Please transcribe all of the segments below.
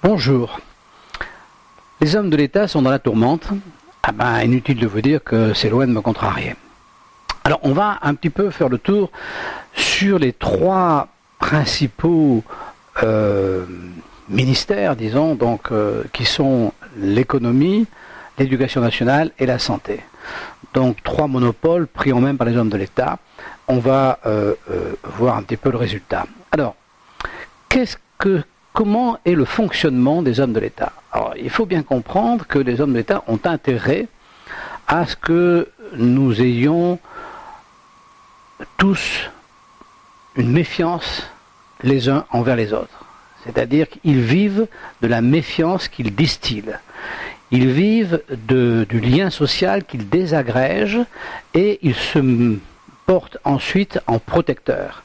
Bonjour. Les hommes de l'État sont dans la tourmente. Inutile de vous dire que c'est loin de me contrarier. Alors, on va un petit peu faire le tour sur les trois principaux ministères, disons, donc, qui sont l'économie, l'éducation nationale et la santé. Donc, trois monopoles pris en main par les hommes de l'État. On va voir un petit peu le résultat. Alors, comment est le fonctionnement des hommes de l'État? Alors, il faut bien comprendre que les hommes de l'État ont intérêt à ce que nous ayons tous une méfiance les uns envers les autres. C'est-à-dire qu'ils vivent de la méfiance qu'ils distillent. Ils vivent du lien social qu'ils désagrègent et ils se portent ensuite en protecteurs.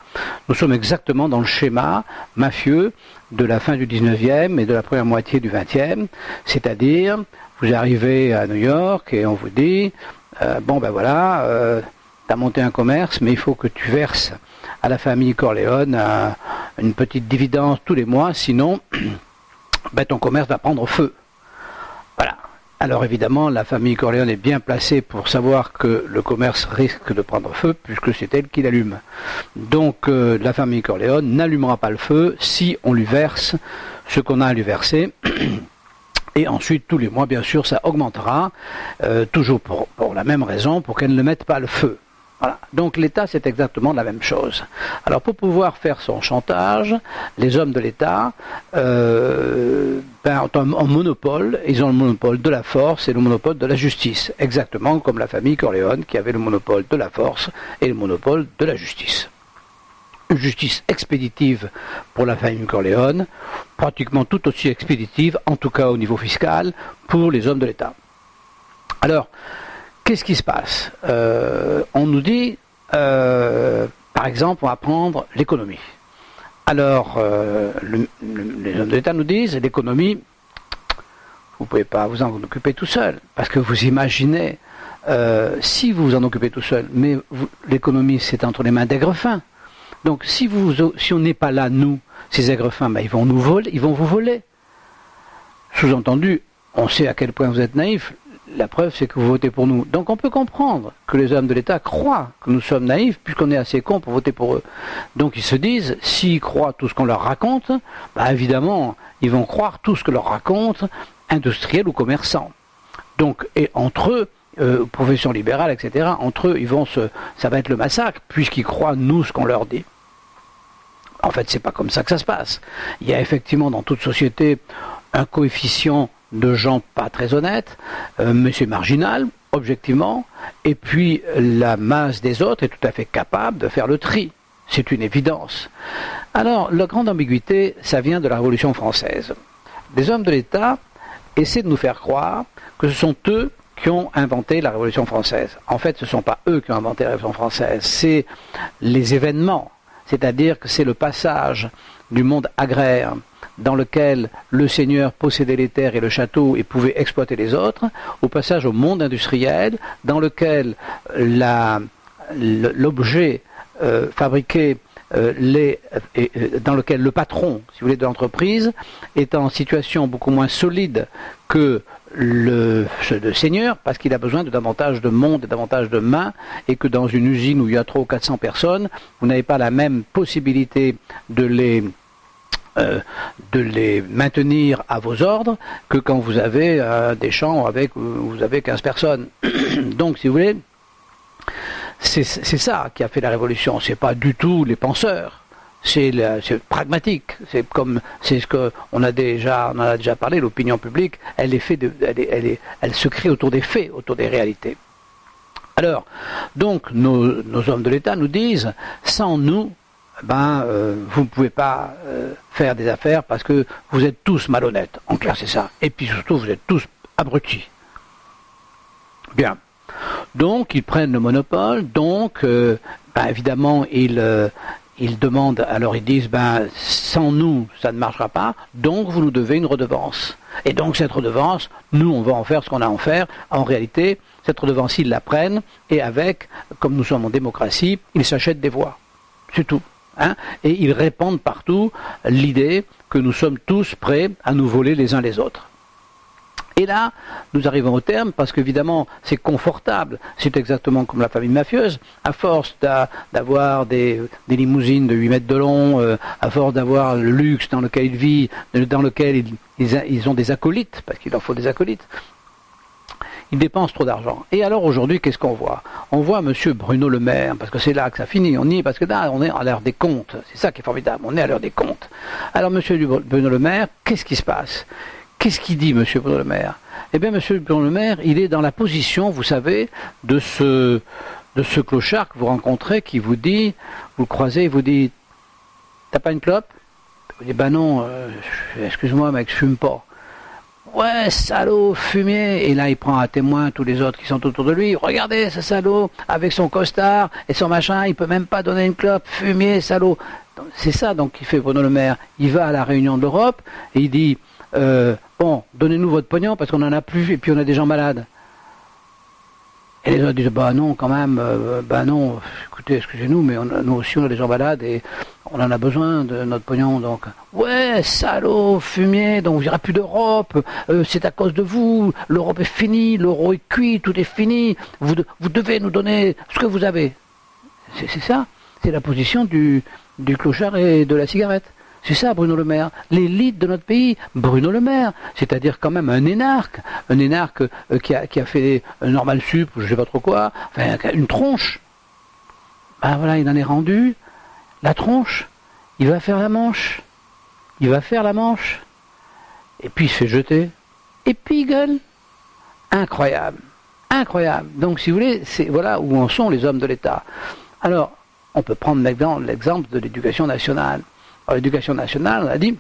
Nous sommes exactement dans le schéma mafieux de la fin du 19e et de la première moitié du 20e, c'est-à-dire, vous arrivez à New York et on vous dit, t'as monté un commerce, mais il faut que tu verses à la famille Corleone une petite dividende tous les mois, sinon, ton commerce va prendre feu. Voilà. Alors évidemment, la famille Corleone est bien placée pour savoir que le commerce risque de prendre feu, puisque c'est elle qui l'allume. Donc la famille Corleone n'allumera pas le feu si on lui verse ce qu'on a à lui verser. Et ensuite, tous les mois, bien sûr, ça augmentera, toujours pour la même raison, pour qu'elle ne mette pas le feu. Voilà. Donc l'État, c'est exactement la même chose. Alors pour pouvoir faire son chantage, les hommes de l'État ont un monopole, ils ont le monopole de la force et le monopole de la justice, exactement comme la famille Corleone qui avait le monopole de la force et le monopole de la justice. Une justice expéditive pour la famille Corleone, pratiquement tout aussi expéditive, en tout cas au niveau fiscal, pour les hommes de l'État. Alors, qu'est-ce qui se passe? On nous dit, par exemple, on va prendre l'économie. Alors, les hommes de l'État nous disent, l'économie, vous ne pouvez pas vous en occuper tout seul, parce que vous imaginez, si vous vous en occupez tout seul, mais l'économie, c'est entre les mains d'aigrefins. Donc, si on n'est pas là, nous, ces aigrefins, ils vont vous voler. Sous-entendu, on sait à quel point vous êtes naïfs. La preuve, c'est que vous votez pour nous. Donc on peut comprendre que les hommes de l'État croient que nous sommes naïfs, puisqu'on est assez cons pour voter pour eux. Donc ils se disent, s'ils croient tout ce qu'on leur raconte, évidemment, ils vont croire tout ce que leur raconte, industriels ou commerçants. Donc, et entre eux, profession libérale, etc., entre eux, ça va être le massacre, puisqu'ils croient, nous, ce qu'on leur dit. En fait, c'est pas comme ça que ça se passe. Il y a effectivement dans toute société un coefficient de gens pas très honnêtes, mais c'est marginal, objectivement, et puis la masse des autres est tout à fait capable de faire le tri. C'est une évidence. Alors, la grande ambiguïté, ça vient de la Révolution française. Les hommes de l'État essaient de nous faire croire que ce sont eux qui ont inventé la Révolution française. En fait, ce ne sont pas eux qui ont inventé la Révolution française, c'est les événements, c'est-à-dire que c'est le passage du monde agraire, dans lequel le seigneur possédait les terres et le château et pouvait exploiter les autres, au passage au monde industriel, dans lequel l'objet fabriqué, dans lequel le patron, si vous voulez, de l'entreprise, est en situation beaucoup moins solide que le seigneur, parce qu'il a besoin de davantage de monde et davantage de mains, et que dans une usine où il y a 300 ou 400 personnes, vous n'avez pas la même possibilité de les maintenir à vos ordres que quand vous avez des champs où vous avez 15 personnes. Donc, si vous voulez, c'est ça qui a fait la révolution. C'est pas du tout les penseurs. C'est pragmatique. C'est ce que on en a déjà parlé. L'opinion publique, elle se crée autour des faits, autour des réalités. Alors, donc, nos hommes de l'État nous disent, sans nous, vous ne pouvez pas faire des affaires parce que vous êtes tous malhonnêtes. En clair, c'est ça. Et puis surtout, vous êtes tous abrutis. Bien. Donc, ils prennent le monopole. Donc, évidemment, ils demandent, alors ils disent, sans nous, ça ne marchera pas. Donc, vous nous devez une redevance. Et donc, cette redevance, nous, on va en faire ce qu'on a à en faire. En réalité, cette redevance, ils la prennent. Et avec, comme nous sommes en démocratie, ils s'achètent des voix. C'est tout. Hein, et ils répandent partout l'idée que nous sommes tous prêts à nous voler les uns les autres. Et là, nous arrivons au terme, parce qu'évidemment, c'est confortable. C'est exactement comme la famille mafieuse. À force d'avoir des limousines de 8 mètres de long, à force d'avoir le luxe dans lequel ils vivent, dans lequel ils ont des acolytes, parce qu'il leur faut des acolytes, ils dépensent trop d'argent. Et alors aujourd'hui, qu'est-ce qu'on voit? On voit M. Bruno Le Maire, parce que c'est là que ça finit. On y est, parce que là, on est à l'heure des comptes. C'est ça qui est formidable, on est à l'heure des comptes. Alors M. Bruno Le Maire, qu'est-ce qui se passe? Qu'est-ce qu'il dit, M. Bruno Le Maire? Eh bien, M. Bruno Le Maire, il est dans la position, vous savez, de ce clochard que vous rencontrez, qui vous dit, vous le croisez, il vous dit, t'as pas une clope? Vous dites, ben non, excuse-moi mec, je fume pas. Ouais, salaud, fumier. Et là, il prend à témoin tous les autres qui sont autour de lui. Regardez, ce salaud, avec son costard et son machin, il peut même pas donner une clope. Fumier, salaud. C'est ça, donc, qu'il fait Bruno Le Maire. Il va à la réunion de l'Europe et il dit, bon, donnez-nous votre pognon parce qu'on n'en a plus et puis on a des gens malades. Et les autres disent, bah non, quand même, bah non, écoutez, excusez-nous, mais nous aussi on a des gens malades et on en a besoin de notre pognon, donc. Ouais, salaud, fumier, donc il n'y aura plus d'Europe, c'est à cause de vous, l'Europe est finie, l'euro est cuit, tout est fini, vous devez nous donner ce que vous avez. C'est ça, c'est la position du clochard et de la cigarette. C'est ça, Bruno Le Maire. L'élite de notre pays, Bruno Le Maire. C'est-à-dire quand même un énarque qui a fait un normal sup, je ne sais pas trop quoi, enfin, une tronche. Ben voilà, il en est rendu. La tronche, il va faire la manche. Il va faire la manche. Et puis il se fait jeter. Et puis il gueule. Incroyable. Incroyable. Donc si vous voulez, c'est voilà où en sont les hommes de l'État. Alors, on peut prendre l'exemple de l'éducation nationale. Alors, l'éducation nationale, on a dit,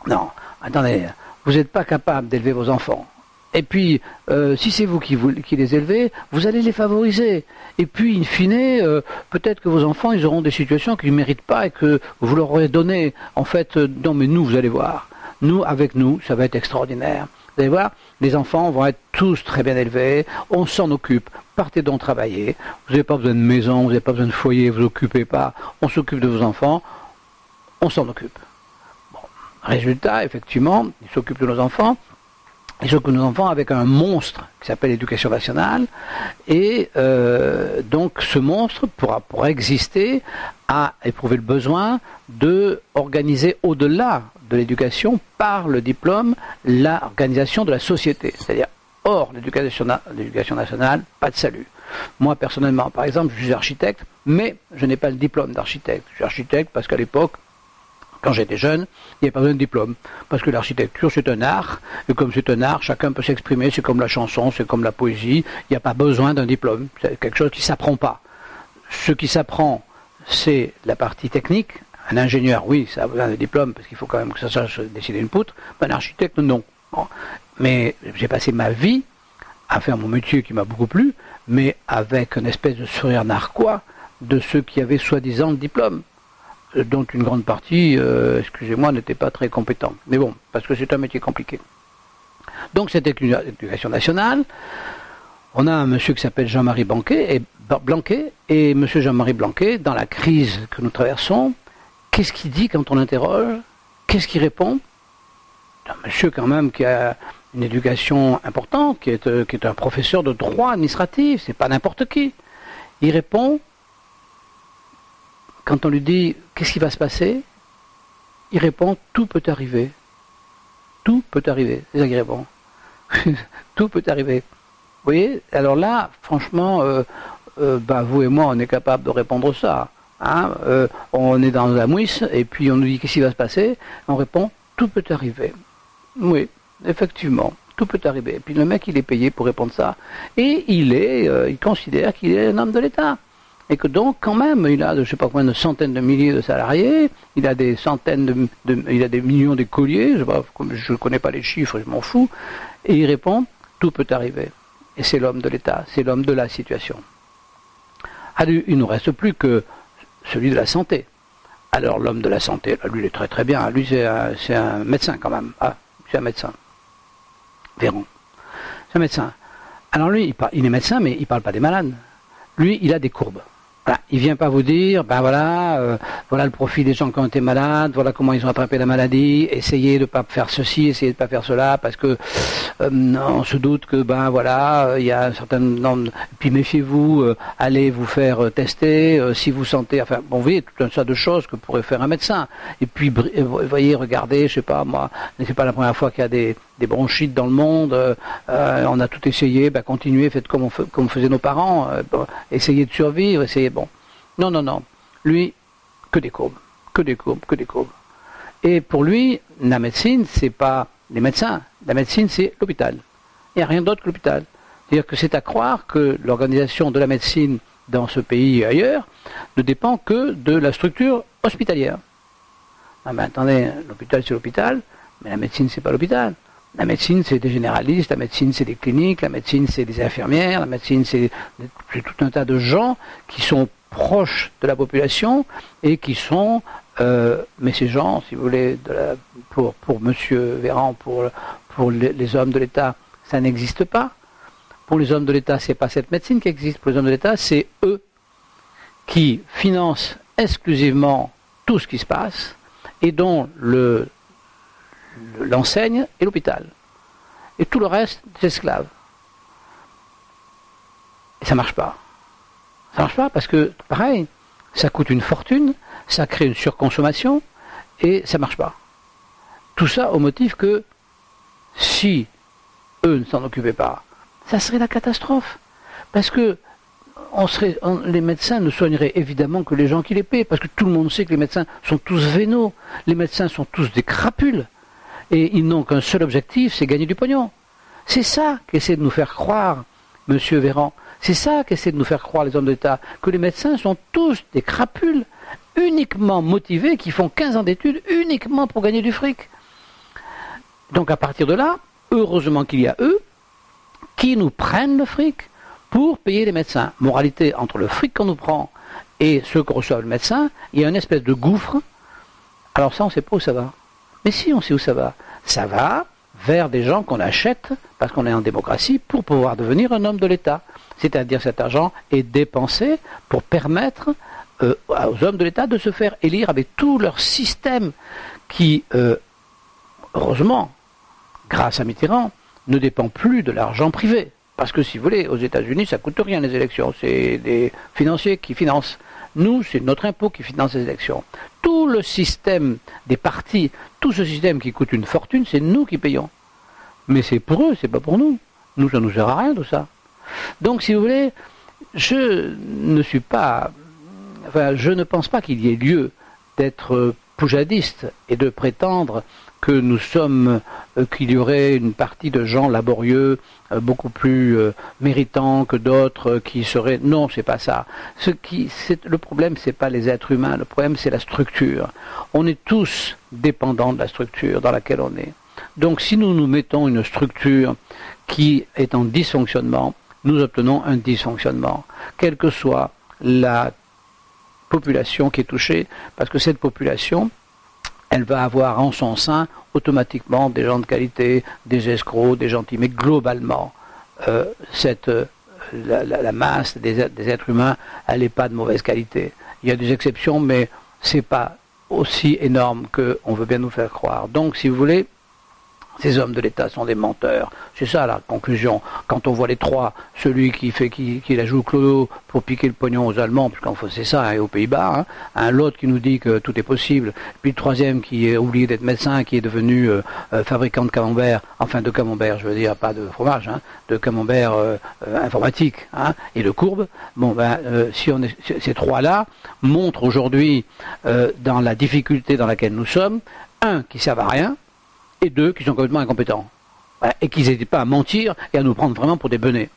non, attendez, vous n'êtes pas capable d'élever vos enfants. Et puis, si c'est vous qui les élevez, vous allez les favoriser. Et puis, in fine, peut-être que vos enfants, ils auront des situations qu'ils ne méritent pas et que vous leur aurez donné. En fait, non, mais nous, vous allez voir. Nous, avec nous, ça va être extraordinaire. Vous allez voir, les enfants vont être tous très bien élevés, on s'en occupe, partez donc travailler. Vous n'avez pas besoin de maison, vous n'avez pas besoin de foyer, vous occupez pas, on s'occupe de vos enfants. On s'en occupe. Bon. Résultat, effectivement, ils s'occupent de nos enfants. Ils s'occupent de nos enfants avec un monstre qui s'appelle l'éducation nationale. Et donc ce monstre pourra exister, a éprouvé le besoin d'organiser au-delà de l'éducation, par le diplôme, l'organisation de la société. C'est-à-dire, hors l'éducation nationale, pas de salut. Moi, personnellement, par exemple, je suis architecte, mais je n'ai pas le diplôme d'architecte. Je suis architecte parce qu'à l'époque, quand j'étais jeune, il n'y avait pas besoin de diplôme. Parce que l'architecture, c'est un art. Et comme c'est un art, chacun peut s'exprimer. C'est comme la chanson, c'est comme la poésie. Il n'y a pas besoin d'un diplôme. C'est quelque chose qui ne s'apprend pas. Ce qui s'apprend, c'est la partie technique. Un ingénieur, oui, ça a besoin d'un diplôme, parce qu'il faut quand même que ça sache dessiner une poutre. Un architecte, non. Bon. Mais j'ai passé ma vie à faire mon métier qui m'a beaucoup plu, mais avec une espèce de sourire narquois de ceux qui avaient soi-disant le diplôme, dont une grande partie, excusez-moi, n'était pas très compétent. Mais bon, parce que c'est un métier compliqué. Donc c'était une éducation nationale. On a un monsieur qui s'appelle Jean-Marie Blanquet, et monsieur Jean-Marie Blanquet, dans la crise que nous traversons, qu'est-ce qu'il dit quand on l'interroge? Qu'est-ce qu'il répond? Un monsieur quand même qui a une éducation importante, qui est un professeur de droit administratif, c'est pas n'importe qui. Il répond, quand on lui dit qu'est-ce qui va se passer, il répond tout peut arriver. Tout peut arriver. C'est ça qu'il répond. Tout peut arriver. Vous voyez? Alors là, franchement, vous et moi, on est capable de répondre ça. Hein, on est dans la mouisse et puis on nous dit qu'est-ce qui va se passer, on répond tout peut arriver. Oui, effectivement, tout peut arriver. Et puis le mec il est payé pour répondre ça et il considère qu'il est un homme de l'État et que donc quand même il a je sais pas combien de centaines de milliers de salariés, il a des centaines il a des millions d'écoliers, je connais pas les chiffres, je m'en fous, et il répond tout peut arriver. Et c'est l'homme de l'État, c'est l'homme de la situation. Alors, il ne nous reste plus que celui de la santé. Alors l'homme de la santé, là, lui il est très très bien, lui c'est un médecin quand même, c'est un médecin. Véron. C'est un médecin. Alors lui, il est médecin, mais il ne parle pas des malades. Lui, il a des courbes. Voilà, il vient pas vous dire, voilà le profil des gens qui ont été malades, voilà comment ils ont attrapé la maladie, essayez de pas faire ceci, essayez de pas faire cela, parce que on se doute que il y a un certain nombre, puis méfiez-vous, allez vous faire tester, si vous sentez, vous voyez tout un tas de choses que pourrait faire un médecin. Et puis vous voyez, regardez, je sais pas moi, c'est pas la première fois qu'il y a des bronchites dans le monde, on a tout essayé, continuez, faites comme faisaient nos parents, essayez de survivre, essayez. Bon, non. Lui, que des courbes. Et pour lui, la médecine, c'est pas les médecins. La médecine, c'est l'hôpital. Il n'y a rien d'autre que l'hôpital. C'est-à-dire que c'est à croire que l'organisation de la médecine dans ce pays et ailleurs ne dépend que de la structure hospitalière. Attendez, l'hôpital, c'est l'hôpital, mais la médecine, c'est pas l'hôpital. La médecine, c'est des généralistes, la médecine, c'est des cliniques, la médecine, c'est des infirmières, la médecine, c'est tout un tas de gens qui sont proches de la population et qui sont, mais ces gens, si vous voulez, pour Monsieur Véran, pour les hommes de l'État, ça n'existe pas. Pour les hommes de l'État, c'est pas cette médecine qui existe. Pour les hommes de l'État, c'est eux qui financent exclusivement tout ce qui se passe et dont l'enseigne et l'hôpital. Et tout le reste, des esclaves. Et ça marche pas. Ça marche pas parce que, pareil, ça coûte une fortune, ça crée une surconsommation, et ça marche pas. Tout ça au motif que, si eux ne s'en occupaient pas, ça serait la catastrophe. Parce que les médecins ne soigneraient évidemment que les gens qui les paient, parce que tout le monde sait que les médecins sont tous vénaux, les médecins sont tous des crapules. Et ils n'ont qu'un seul objectif, c'est gagner du pognon. C'est ça qu'essaie de nous faire croire Monsieur Véran. C'est ça qu'essaie de nous faire croire les hommes d'État, que les médecins sont tous des crapules, uniquement motivés, qui font 15 ans d'études uniquement pour gagner du fric. Donc à partir de là, heureusement qu'il y a eux qui nous prennent le fric pour payer les médecins. Moralité, entre le fric qu'on nous prend et ceux que reçoivent le médecin, il y a une espèce de gouffre. Alors ça, on ne sait pas où ça va. Mais si, on sait où ça va. Ça va vers des gens qu'on achète, parce qu'on est en démocratie, pour pouvoir devenir un homme de l'État. C'est-à-dire cet argent est dépensé pour permettre aux hommes de l'État de se faire élire avec tout leur système qui, heureusement, grâce à Mitterrand, ne dépend plus de l'argent privé. Parce que si vous voulez, aux États-Unis, ça ne coûte rien les élections. C'est des financiers qui financent. Nous, c'est notre impôt qui finance les élections. Tout le système des partis, tout ce système qui coûte une fortune, c'est nous qui payons. Mais c'est pour eux, c'est pas pour nous. Nous, ça nous sert à rien tout ça. Donc, si vous voulez, je ne pense pas qu'il y ait lieu d'être poujadiste et de prétendre que nous sommes, qu'il y aurait une partie de gens laborieux, beaucoup plus méritants que d'autres qui seraient... Non, c'est pas ça. Le problème, c'est pas les êtres humains, le problème, c'est la structure. On est tous dépendants de la structure dans laquelle on est. Donc, si nous nous mettons une structure qui est en dysfonctionnement, nous obtenons un dysfonctionnement, quelle que soit la population qui est touchée, parce que cette population, elle va avoir en son sein automatiquement des gens de qualité, des escrocs, des gentils. Mais globalement, la masse des êtres humains, elle n'est pas de mauvaise qualité. Il y a des exceptions, mais ce n'est pas aussi énorme qu'on veut bien nous faire croire. Donc, si vous voulez, ces hommes de l'État sont des menteurs. C'est ça la conclusion. Quand on voit les trois, celui qui la joue clodo pour piquer le pognon aux Allemands, parce qu'en fait c'est ça, et aux Pays-Bas, l'autre qui nous dit que tout est possible, puis le troisième qui a oublié d'être médecin, qui est devenu fabricant de camembert, enfin de camembert, je veux dire, pas de fromage, de camembert informatique, et de courbe. Bon, ces trois-là montrent aujourd'hui, dans la difficulté dans laquelle nous sommes, un, qui ne servent à rien, et deux, qui sont complètement incompétents. Et qu'ils n'hésitent pas à mentir et à nous prendre vraiment pour des benets.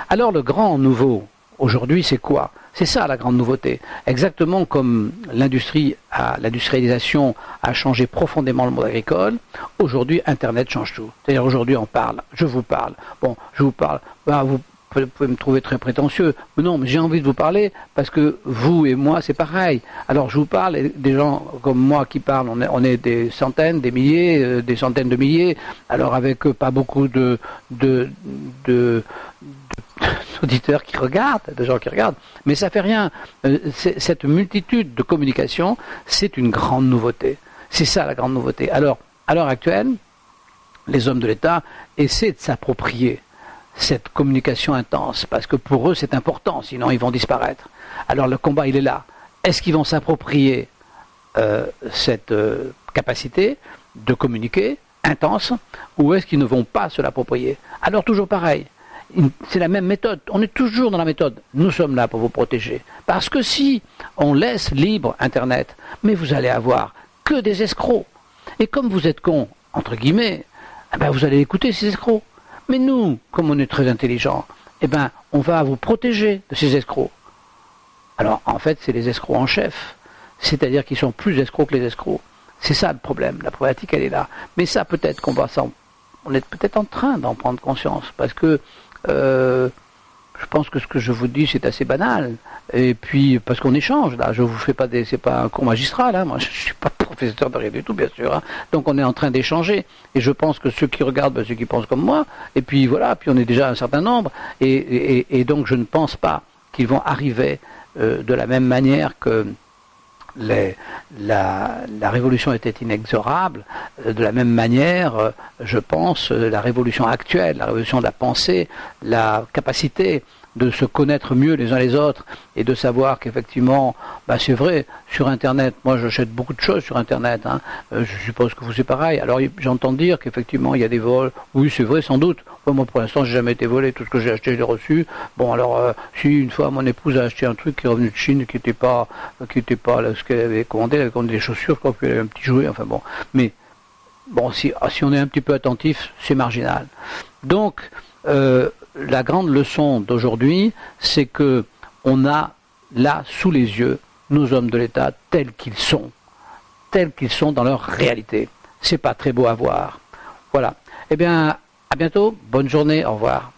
Alors le grand nouveau, aujourd'hui, c'est quoi? C'est ça la grande nouveauté. Exactement comme l'industrialisation a changé profondément le monde agricole, aujourd'hui, Internet change tout. C'est-à-dire aujourd'hui, on parle, je vous parle. Bon, je vous parle, vous pouvez me trouver très prétentieux, mais non, mais j'ai envie de vous parler parce que vous et moi, c'est pareil. Alors je vous parle, et des gens comme moi qui parlent, on est des centaines, des milliers, des centaines de milliers, alors avec pas beaucoup de d'auditeurs qui regardent, de gens qui regardent, mais ça fait rien. Cette multitude de communications, c'est une grande nouveauté. C'est ça la grande nouveauté. Alors, à l'heure actuelle, les hommes de l'État essaient de s'approprier cette communication intense, parce que pour eux c'est important, sinon ils vont disparaître. Alors le combat il est là. Est-ce qu'ils vont s'approprier cette capacité de communiquer intense, ou est-ce qu'ils ne vont pas se l'approprier? Alors toujours pareil, c'est la même méthode, on est toujours dans la méthode, nous sommes là pour vous protéger. Parce que si on laisse libre Internet, mais vous allez avoir que des escrocs. Et comme vous êtes cons, entre guillemets, eh ben vous allez écouter ces escrocs. Mais nous, comme on est très intelligents, eh ben on va vous protéger de ces escrocs. Alors en fait, c'est les escrocs en chef. C'est-à-dire qu'ils sont plus escrocs que les escrocs. C'est ça le problème, la problématique elle est là. Mais ça peut-être on est peut-être en train d'en prendre conscience, parce que je pense que ce que je vous dis c'est assez banal. Et puis parce qu'on échange là, je vous fais pas c'est pas un cours magistral, hein. Moi je suis pas professeur de rien du tout bien sûr. Hein. Donc on est en train d'échanger. Et je pense que ceux qui regardent, ceux qui pensent comme moi, et puis voilà, puis on est déjà un certain nombre, et donc je ne pense pas qu'ils vont arriver de la même manière que la révolution était inexorable, de la même manière, je pense, la révolution actuelle, la révolution de la pensée, la capacité de se connaître mieux les uns les autres et de savoir qu'effectivement, c'est vrai, sur Internet, moi j'achète beaucoup de choses sur Internet, hein, je suppose que vous c'est pareil, alors j'entends dire qu'effectivement il y a des vols, oui c'est vrai sans doute, moi pour l'instant j'ai jamais été volé, tout ce que j'ai acheté je l'ai reçu, bon alors si une fois mon épouse a acheté un truc qui est revenu de Chine, qui était pas là, ce qu'elle avait commandé, elle avait commandé des chaussures, je crois qu'elle avait un petit jouet, enfin bon, mais bon si on est un petit peu attentif, c'est marginal. Donc, la grande leçon d'aujourd'hui, c'est que on a là sous les yeux nos hommes de l'État tels qu'ils sont dans leur réalité. C'est pas très beau à voir. Voilà. Eh bien, à bientôt. Bonne journée. Au revoir.